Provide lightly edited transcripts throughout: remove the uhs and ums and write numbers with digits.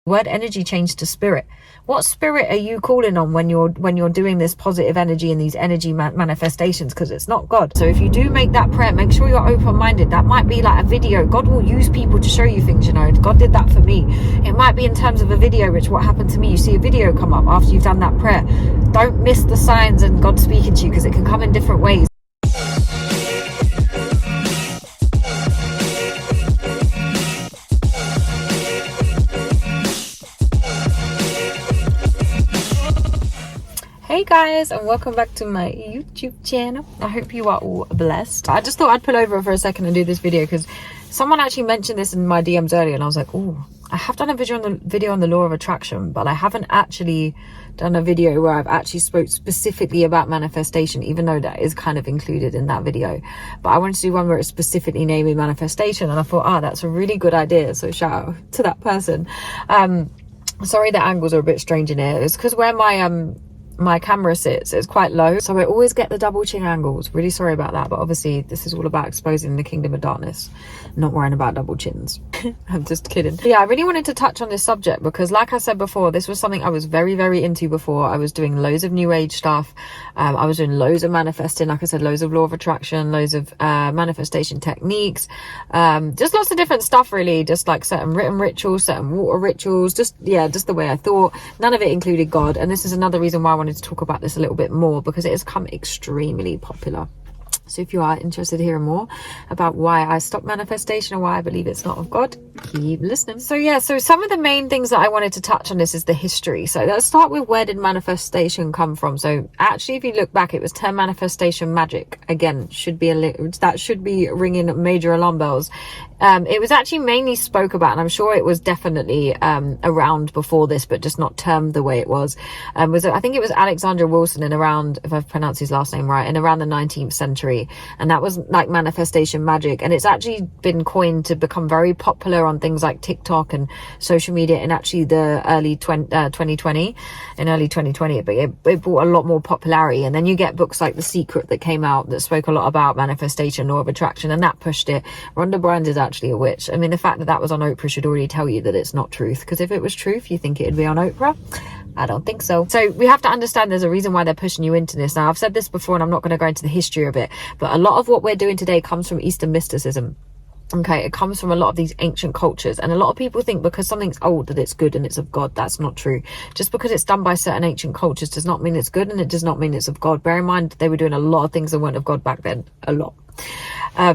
Word energy change to spirit. What spirit are you calling on when you're doing this positive energy and these energy manifestations? Because it's not God. So if you do make that prayer, make sure you're open-minded. That might be like a video. God will use people to show you things, you know. God did that for me. It might be in terms of a video, which what happened to me. You see a video come up after you've done that prayer. Don't miss the signs and God speaking to you, because it can come in different ways. Hey guys, and welcome back to my YouTube channel. I hope you are all blessed. I just thought I'd pull over for a second and do this video because someone actually mentioned this in my DMs earlier, and I was like, oh, I have done a video on the law of attraction, but I haven't actually done a video where I've actually spoke specifically about manifestation, even though that is kind of included in that video. But I wanted to do one where it's specifically naming manifestation, and I thought, that's a really good idea. So shout out to that person. Sorry, the angles are a bit strange in here. It's because where my camera sits, it's quite low, so I always get the double chin angles. Really sorry about that, but obviously this is all about exposing the kingdom of darkness, not worrying about double chins. I'm just kidding. But yeah, I really wanted to touch on this subject because, like I said before, this was something I was very, very into before. I was doing loads of new age stuff. I was doing loads of manifesting, like I said, loads of law of attraction, loads of manifestation techniques, just lots of different stuff, really, just like certain written rituals, certain water rituals, just the way I thought. None of it included God, and this is another reason why I wanted to talk about this a little bit more, because it has come extremely popular. So if you are interested in hearing more about why I stopped manifestation and why I believe it's not of God, keep listening. So yeah, so some of the main things that I wanted to touch on this is the history. So let's start with, where did manifestation come from? So actually, if you look back, it was term manifestation magic. Again, that should be ringing major alarm bells. It was actually mainly spoke about, and I'm sure it was definitely around before this, but just not termed the way it was. I think it was Alexander Wilson in around, if I've pronounced his last name right, in around the 19th century. And that was like manifestation magic, and it's actually been coined to become very popular on things like TikTok and social media in actually the early 2020. It brought a lot more popularity, and then you get books like The Secret that came out that spoke a lot about manifestation, law of attraction, and that pushed it. Rhonda Byrne is actually a witch. I mean, the fact that that was on Oprah should already tell you that it's not truth, because if it was truth, you think it'd be on Oprah? I don't think so. So we have to understand there's a reason why they're pushing you into this. Now, I've said this before, and I'm not going to go into the history of it, but a lot of what we're doing today comes from Eastern mysticism. Okay, it comes from a lot of these ancient cultures, and a lot of people think because something's old that it's good and it's of God. That's not true. Just because it's done by certain ancient cultures does not mean it's good, and it does not mean it's of God. Bear in mind, they were doing a lot of things that weren't of God back then. A lot.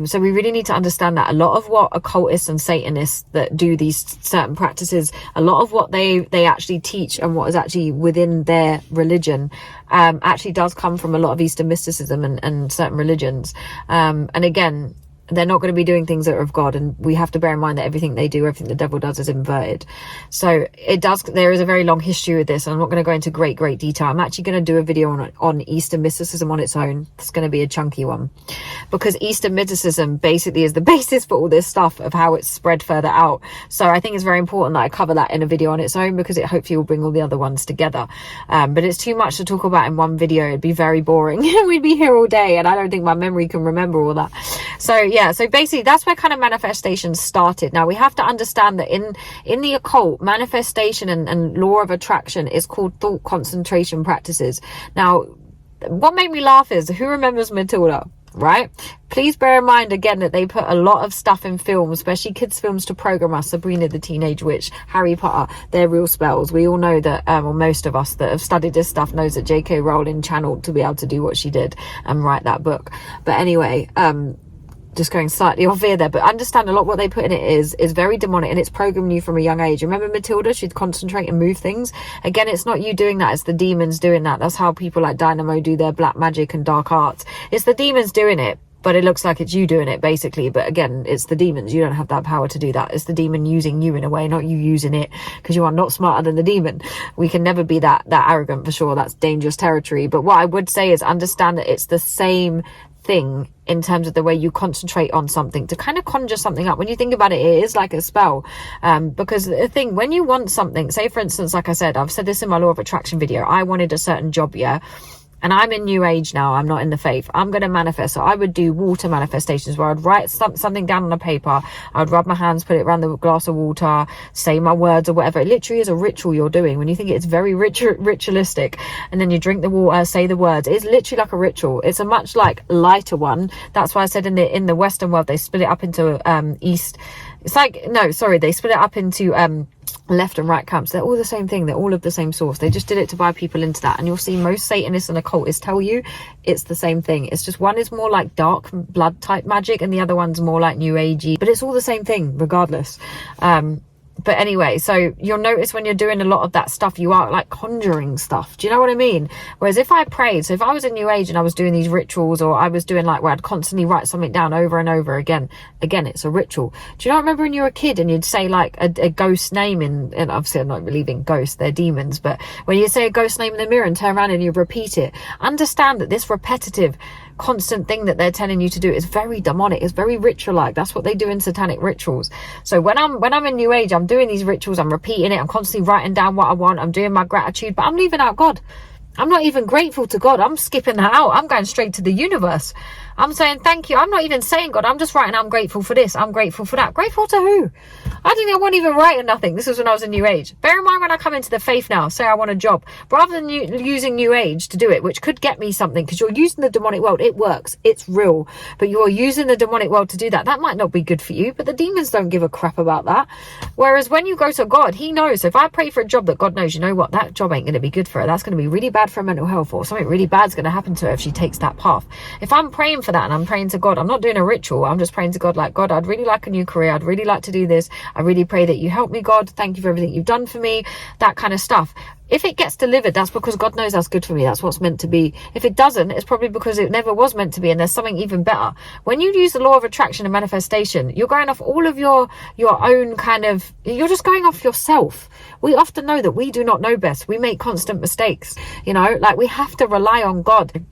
So we really need to understand that a lot of what occultists and Satanists that do these certain practices, a lot of what they actually teach and what is actually within their religion actually does come from a lot of Eastern mysticism and certain religions. And again, they're not going to be doing things that are of God, and we have to bear in mind that everything they do, everything the devil does, is inverted. So there is a very long history with this, and I'm not going to go into great detail. I'm actually going to do a video on Eastern mysticism on its own. It's going to be a chunky one, because Eastern mysticism basically is the basis for all this stuff of how it's spread further out. So I think it's very important that I cover that in a video on its own, because it hopefully will bring all the other ones together. But it's too much to talk about in one video. It'd be very boring. We'd be here all day, and I don't think my memory can remember all that. So yeah, so basically that's where kind of manifestation started. Now we have to understand that in the occult, manifestation and law of attraction is called thought concentration practices. Now, what made me laugh is, who remembers Matilda, right? Please bear in mind again that they put a lot of stuff in films, especially kids films, to program us. Sabrina the Teenage Witch, Harry Potter, they're real spells. We all know that, or most of us that have studied this stuff knows that J.K. Rowling channeled to be able to do what she did and write that book. But anyway, just going slightly off here there, but understand a lot what they put in it is very demonic, and it's programming you from a young age. Remember Matilda? She'd concentrate and move things. Again, it's not you doing that, it's the demons doing that. That's how people like Dynamo do their black magic and dark arts. It's the demons doing it, but it looks like it's you doing it, basically. But again, it's the demons. You don't have that power to do that. It's the demon using you in a way, not you using it, because you are not smarter than the demon. We can never be that arrogant, for sure. That's dangerous territory. But what I would say is understand that it's the same thing in terms of the way you concentrate on something to kind of conjure something up. When you think about it, it is like a spell, because the thing, when you want something, say for instance, like I said, I've said this in my law of attraction video, I wanted a certain job, yeah, and I'm in New Age now, I'm not in the faith, I'm going to manifest. So I would do water manifestations where I'd write something down on a paper, I'd rub my hands, put it around the glass of water, say my words or whatever. It literally is a ritual you're doing. When you think it's very ritualistic, and then you drink the water, say the words, it's literally like a ritual. It's a much like lighter one. That's why I said in the Western world they split it up into east. It's like, no, sorry, they split it up into left and right camps. They're all the same thing. They're all of the same source. They just did it to buy people into that. And you'll see most Satanists and occultists tell you it's the same thing. It's just one is more like dark blood type magic and the other one's more like new agey, but it's all the same thing regardless. But anyway, so you'll notice when you're doing a lot of that stuff, you are like conjuring stuff. Do you know what I mean? Whereas if I prayed, so if I was in New Age and I was doing these rituals, or I was doing like where I'd constantly write something down over and over again, it's a ritual. Do you not remember when you were a kid and you'd say like a ghost name and obviously I'm not believing ghosts, they're demons, but when you say a ghost name in the mirror and turn around and you repeat it, understand that this repetitive constant thing that they're telling you to do is very demonic. It's very ritual-like. That's what they do in satanic rituals. So when I'm in New Age, I'm doing these rituals, I'm repeating it, I'm constantly writing down what I want, I'm doing my gratitude, but I'm leaving out God. I'm not even grateful to God. I'm skipping that out. I'm going straight to the universe. I'm saying thank you. I'm not even saying God. I'm just writing I'm grateful for this, I'm grateful for that. Grateful to who? I think I won't even write nothing. This was when I was in New Age. Bear in mind when I come into the faith now, say I want a job, rather than using New Age to do it, which could get me something, because you're using the demonic world. It works, it's real, but you're using the demonic world to do that. That might not be good for you, but the demons don't give a crap about that. Whereas when you go to God, he knows. If I pray for a job that God knows, you know what, that job ain't going to be good for her, that's going to be really bad for her mental health, or something really bad's going to happen to her if she takes that path. If I'm praying for that and I'm praying to God, I'm not doing a ritual, I'm just praying to God like, God, I'd really like a new career, I'd really like to do this, I really pray that you help me, God, thank you for everything you've done for me, that kind of stuff. If it gets delivered, that's because God knows that's good for me, that's what's meant to be. If it doesn't, it's probably because it never was meant to be and there's something even better. When you use the law of attraction and manifestation, you're going off all of your own kind of, you're just going off yourself. We often know that we do not know best. We make constant mistakes, you know, like we have to rely on God.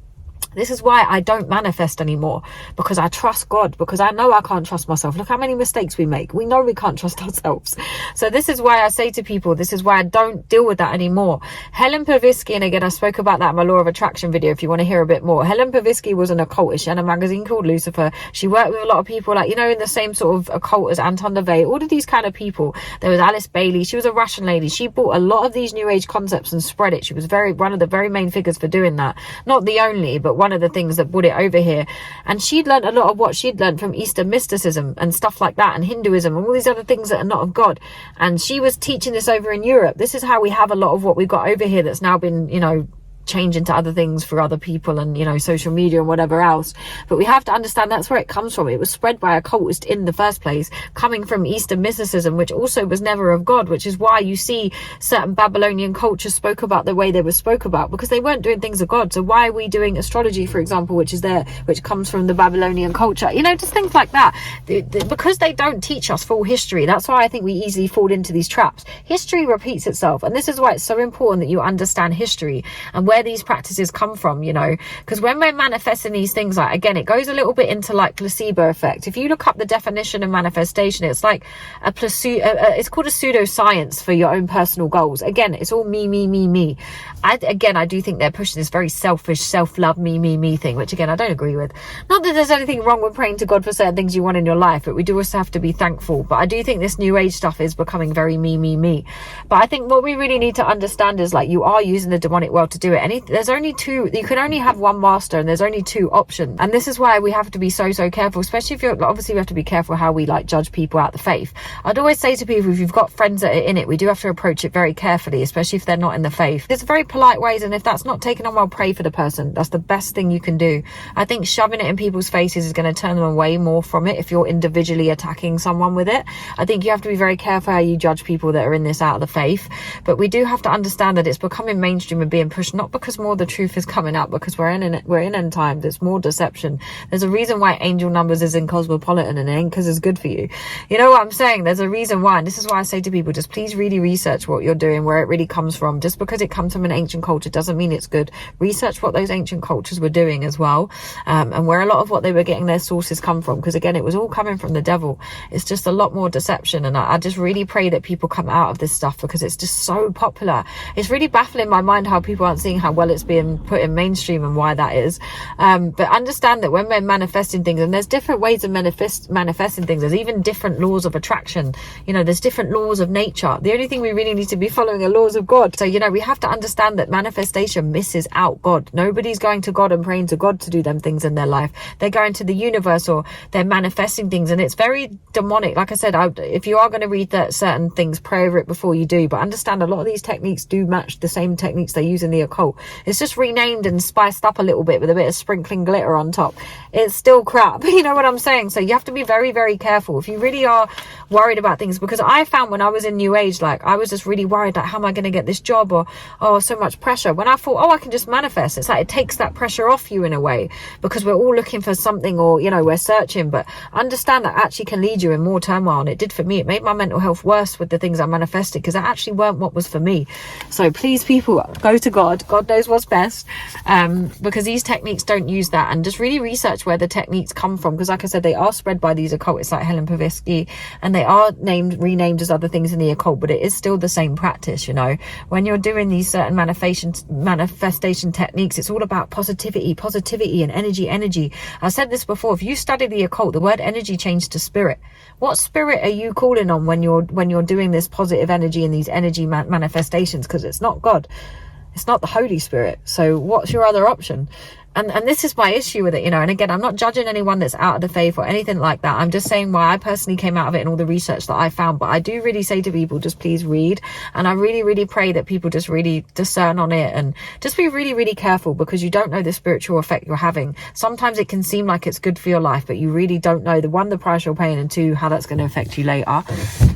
This is why I don't manifest anymore, because I trust God, because I know I can't trust myself. Look how many mistakes we make. We know we can't trust ourselves. So this is why I say to people, this is why I don't deal with that anymore. Helen Pavitsky, and again, I spoke about that in my Law of Attraction video if you want to hear a bit more. Helen Pavitsky was an occultist. She had a magazine called Lucifer. She worked with a lot of people like, you know, in the same sort of occult as Anton LaVey, all of these kind of people. There was Alice Bailey. She was a Russian lady. She bought a lot of these New Age concepts and spread it. She was one of the very main figures for doing that. Not the only, but one of the things that brought it over here. And she'd learned a lot of what she'd learned from Eastern mysticism and stuff like that, and Hinduism and all these other things that are not of God. And she was teaching this over in Europe. This is how we have a lot of what we've got over here that's now been, you know, change into other things for other people and, you know, social media and whatever else. But we have to understand that's where it comes from. It was spread by occultists in the first place, coming from Eastern mysticism, which also was never of God, which is why you see certain Babylonian cultures spoke about the way they were spoke about, because they weren't doing things of God. So why are we doing astrology, for example, which comes from the Babylonian culture? You know, just things like that. Because they don't teach us full history, that's why I think we easily fall into these traps. History repeats itself, and this is why it's so important that you understand history and where these practices come from, you know, because when we're manifesting these things, like, again, it goes a little bit into like placebo effect. If you look up the definition of manifestation, it's like a placebo, it's called a pseudoscience for your own personal goals. Again, it's all me. I do think they're pushing this very selfish, self-love, me thing, which again, I don't agree with. Not that there's anything wrong with praying to God for certain things you want in your life, but we do also have to be thankful. But I do think this New Age stuff is becoming very me. But I think what we really need to understand is, like, you are using the demonic world to do it. There's only two, you can only have one master, and there's only two options. And this is why we have to be so careful, especially if you're, obviously we have to be careful how we like judge people out the faith. I'd always say to people, if you've got friends that are in it, we do have to approach it very carefully, especially if they're not in the faith. There's very polite ways, and if that's not taken on well, pray for the person. That's the best thing you can do. I think shoving it in people's faces is going to turn them away more from it if you're individually attacking someone with it. I think you have to be very careful how you judge people that are in this out of the faith. But we do have to understand that it's becoming mainstream and being pushed, not because more the truth is coming up, because we're in end time. There's more deception. There's a reason why Angel Numbers is in Cosmopolitan, and it ain't because it's good for you. You know what I'm saying? There's a reason why, and this is why I say to people, just please really research what you're doing, where it really comes from. Just because it comes from an ancient culture doesn't mean it's good. Research what those ancient cultures were doing as well, and where a lot of what they were getting their sources come from, because again, it was all coming from the devil. It's just a lot more deception, and I just really pray that people come out of this stuff, because it's just so popular. It's really baffling my mind how people aren't seeing seeing how well it's being put in mainstream and why that is. But understand that when we're manifesting things, and there's different ways of manifesting things, there's even different laws of attraction, you know, there's different laws of nature. The only thing we really need to be following are laws of God. So, you know, we have to understand that manifestation misses out God. Nobody's going to God and praying to God to do them things in their life. They're going to the universe, or they're manifesting things, and it's very demonic. Like I said, if you are going to read that certain things, pray over it before you do, but understand a lot of these techniques do match the same techniques they use in the occult. It's just renamed and spiced up a little bit with a bit of sprinkling glitter on top. It's still crap. You know what I'm saying? So you have to be very, very careful if you really are worried about things, because I found when I was in New Age, like I was just really worried, like, how am I going to get this job, or oh, so much pressure, when I thought, oh, I can just manifest. It's like it takes that pressure off you in a way, because we're all looking for something, or, you know, we're searching. But understand that actually can lead you in more turmoil, and it did for me. It made my mental health worse with the things I manifested, because that actually weren't what was for me. So please, people, go to God. God knows what's best, because these techniques don't use that. And just really research where the techniques come from, because like I said, they are spread by these occultists like Helen Blavatsky, and they are renamed as other things in the occult, but it is still the same practice. You know, when you're doing these certain manifestation techniques, it's all about positivity and energy. I said this before, if you study the occult, the word energy changed to spirit. What spirit are you calling on when you're doing this positive energy and these energy manifestations? Because it's not God, it's not the Holy Spirit. So what's your other option? And this is my issue with it, you know. And again, I'm not judging anyone that's out of the faith or anything like that. I'm just saying why I personally came out of it and all the research that I found. But I do really say to people, just please read. And I really, really pray that people just really discern on it and just be really, really careful, because you don't know the spiritual effect you're having. Sometimes it can seem like it's good for your life, but you really don't know, the price you're paying, and two, how that's going to affect you later.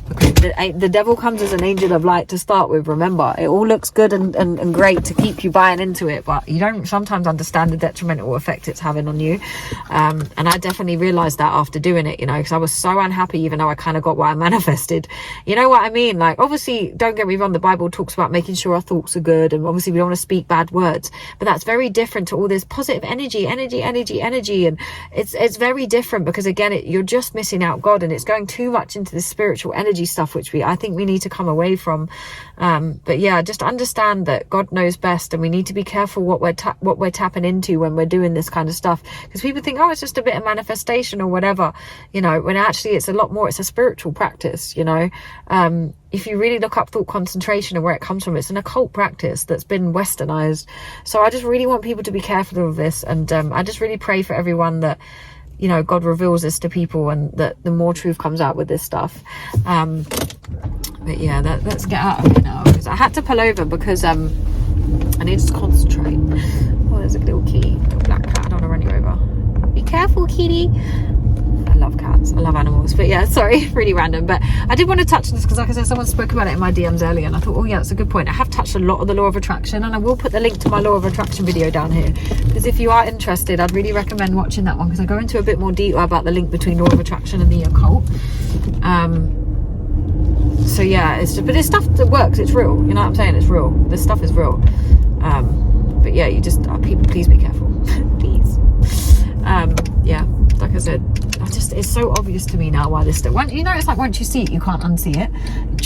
Because the devil comes as an angel of light to start with. Remember, it all looks good and great to keep you buying into it, but you don't sometimes understand the detrimental effect it's having on you. And I definitely realized that after doing it, you know, because I was so unhappy, even though I kind of got what I manifested. You know what I mean? Like, obviously, don't get me wrong, the Bible talks about making sure our thoughts are good, and obviously we don't want to speak bad words, but that's very different to all this positive energy, and it's very different, because again, you're just missing out God, and it's going too much into the spiritual energy stuff, which I think we need to come away from. But yeah, just understand that God knows best, and we need to be careful what we're tapping into when we're doing this kind of stuff, because people think, oh, it's just a bit of manifestation or whatever, you know, when actually it's a lot more. It's a spiritual practice, you know. If you really look up thought concentration and where it comes from, it's an occult practice that's been westernized. So I just really want people to be careful of this, and I just really pray for everyone that, you know, God reveals this to people, and that the more truth comes out with this stuff. But yeah, let's get out of here now, because I had to pull over because I need to concentrate. Oh, there's a little kitty, little black cat. I don't want to run you over. Be careful, kitty. I love cats, I love animals. But yeah, sorry, really random, but I did want to touch on this because, like I said, someone spoke about it in my DMs earlier, and I thought, oh yeah, that's a good point. I have touched a lot of the law of attraction, and I will put the link to my law of attraction video down here, because if you are interested, I'd really recommend watching that one, because I go into a bit more detail about the link between law of attraction and the occult. So yeah, but it's stuff that works. It's real, you know what I'm saying? It's real. This stuff is real. But yeah, you just people, please be careful. Please. Yeah, like I said, it's so obvious to me now why this stuff, you know, it's like once you see it, you can't unsee it.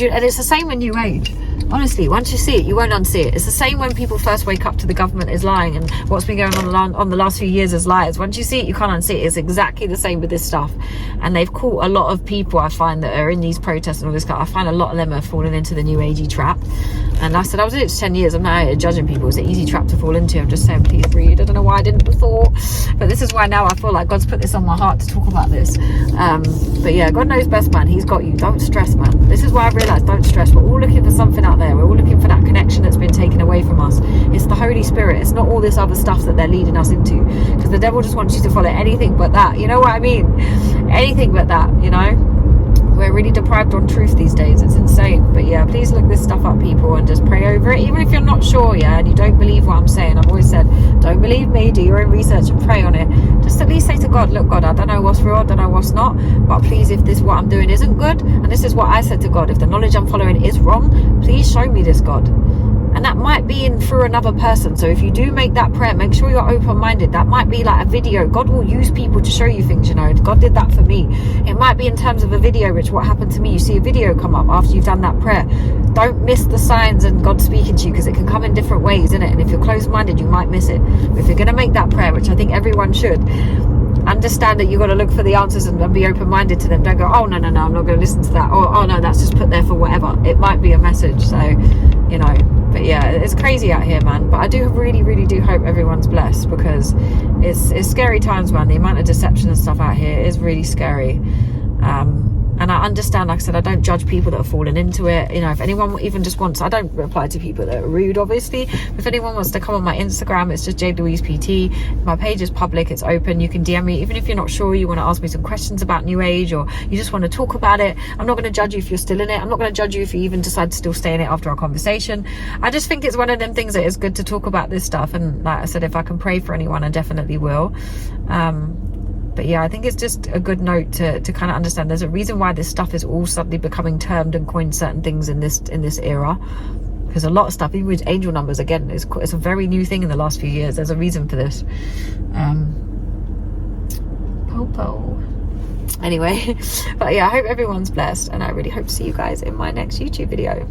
And it's the same in New Age. Honestly, once you see it, you won't unsee it. It's the same when people first wake up to the government is lying, and what's been going on the last few years is lies. Once you see it, you can't unsee it. It's exactly the same with this stuff. And they've caught a lot of people, I find, that are in these protests and all this stuff. I find a lot of them are falling into the New Agey trap. And I said, I was in it for 10 years. I'm not out here judging people. It's an easy trap to fall into. I'm just saying, please read. I don't know why I didn't before, but this is why now I feel like God's put this on my heart to talk about this. But yeah, God knows best, man. He's got you. Don't stress, man. This is why I realized, don't stress. We're all looking for something out there. We're all looking for that connection that's been taken away from us. It's the Holy Spirit. It's not all this other stuff that they're leading us into, because the devil just wants you to follow anything but that. You know what I mean? Anything but that, you know. We're really deprived on truth these days. It's insane. But yeah, please look this stuff up, people, and just pray over it. Even if you're not sure, yeah, and you don't believe what I'm saying, I've always said, don't believe me, do your own research and pray on it. Just at least say to God, look, God, I don't know what's real, I don't know what's not, but please, if this what I'm doing isn't good, and this is what I said to God, if the knowledge I'm following is wrong, please show me this, God. and that might be in through another person. So if you do make that prayer, make sure you're open-minded. That might be like a video. God will use people to show you things, you know. God did that for me. It might be in terms of a video, which what happened to me, you see a video come up after you've done that prayer. Don't miss the signs and God speaking to you, because it can come in different ways, innit? And if you're closed-minded, you might miss it. But if you're going to make that prayer, which I think everyone should, understand that you've got to look for the answers and be open-minded to them. Don't go, oh no, I'm not going to listen to that, or oh no, that's just put there for whatever. It might be a message. So, you know, but yeah, it's crazy out here, man. But I do really do hope everyone's blessed, because it's scary times, man. The amount of deception and stuff out here is really scary. And I understand, like I said, I don't judge people that have fallen into it. You know, if anyone even just wants, I don't reply to people that are rude, obviously. If anyone wants to come on my Instagram, it's just Jade Louise PT. My page is public, it's open. You can DM me, even if you're not sure, you want to ask me some questions about New Age, or you just want to talk about it. I'm not going to judge you if you're still in it. I'm not going to judge you if you even decide to still stay in it after our conversation. I just think it's one of them things that it's good to talk about this stuff. And like I said, if I can pray for anyone, I definitely will. But yeah, I think it's just a good note to kind of understand there's a reason why this stuff is all suddenly becoming termed and coined certain things in this era. Because a lot of stuff, even with angel numbers, again, it's a very new thing in the last few years. There's a reason for this. Popo. Anyway, but yeah, I hope everyone's blessed, and I really hope to see you guys in my next YouTube video.